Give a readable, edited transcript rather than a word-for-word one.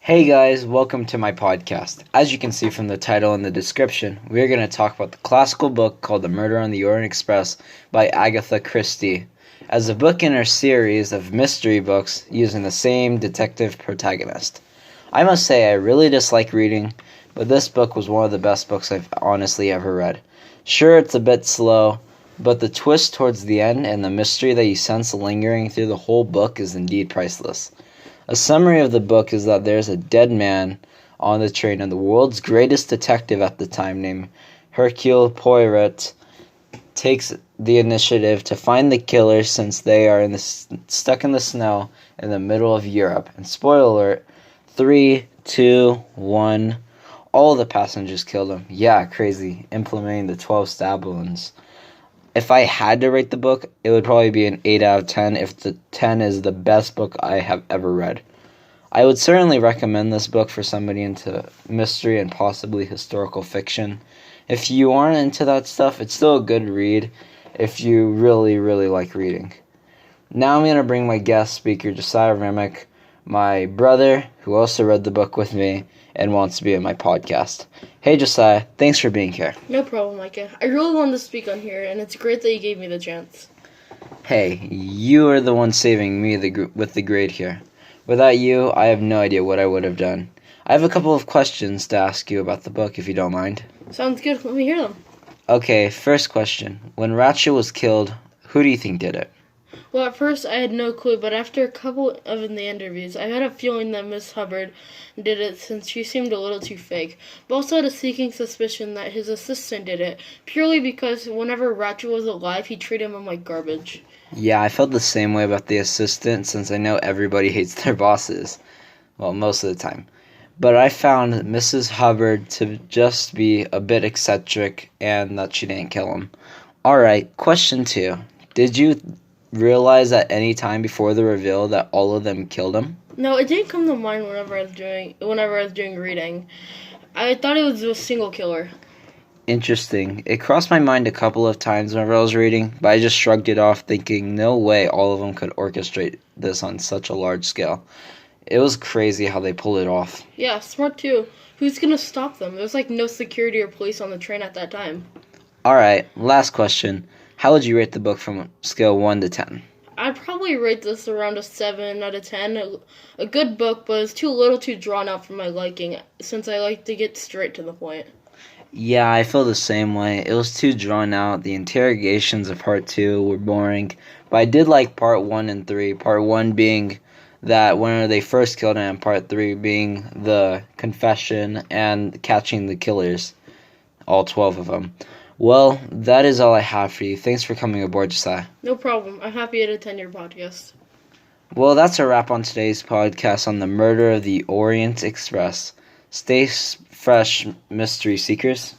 Hey guys, welcome to my podcast. As you can see from the title and the description, we are going to talk about the classical book called The Murder on the Orient Express by Agatha Christie, as a book in her series of mystery books using the same detective protagonist. I must say I really dislike reading, but this book was one of the best books I've honestly ever read. Sure, it's a bit slow, but the twist towards the end and the mystery that you sense lingering through the whole book is indeed priceless. A summary of the book is that there's a dead man on the train, and the world's greatest detective at the time, named Hercule Poirot, takes the initiative to find the killers since they are stuck in the snow in the middle of Europe. And spoiler alert, 3, 2, 1, all the passengers killed him. Yeah, crazy, implementing the 12 stab wounds. If I had to rate the book, it would probably be an 8 out of 10 if the 10 is the best book I have ever read. I would certainly recommend this book for somebody into mystery and possibly historical fiction. If you aren't into that stuff, it's still a good read if you really, really like reading. Now I'm going to bring my guest speaker, Josiah Remick, my brother, who also read the book with me and wants to be on my podcast. Hey Josiah, thanks for being here. No problem, Micah. I really wanted to speak on here, and it's great that you gave me the chance. Hey, you are the one saving me with the grade here. Without you, I have no idea what I would have done. I have a couple of questions to ask you about the book, if you don't mind. Sounds good. Let me hear them. Okay, first question. When Ratchet was killed, who do you think did it? Well, at first I had no clue, but after a couple of the interviews, I had a feeling that Miss Hubbard did it since she seemed a little too fake. But also had a sneaking suspicion that his assistant did it, purely because whenever Ratchet was alive, he treated him like garbage. Yeah, I felt the same way about the assistant since I know everybody hates their bosses. Well, most of the time. But I found Mrs. Hubbard to just be a bit eccentric and that she didn't kill him. Alright, question 2. Did you realize at any time before the reveal that all of them killed him? No, it didn't come to mind whenever I was doing reading. I thought it was a single killer. Interesting. It crossed my mind a couple of times whenever I was reading, but I just shrugged it off thinking no way all of them could orchestrate this on such a large scale. It was crazy how they pulled it off. Yeah, smart too. Who's gonna stop them? There was no security or police on the train at that time. Alright, last question. How would you rate the book from scale 1 to 10? I'd probably rate this around a 7 out of 10. A good book, but it's too drawn out for my liking, since I like to get straight to the point. Yeah, I feel the same way. It was too drawn out. The interrogations of part 2 were boring, but I did like part 1 and 3. Part 1 being that when they first killed him, and part 3 being the confession and catching the killers, all 12 of them. Well, that is all I have for you. Thanks for coming aboard, Josiah. No problem. I'm happy to attend your podcast. Well, that's a wrap on today's podcast on the murder of the Orient Express. Stay fresh, mystery seekers.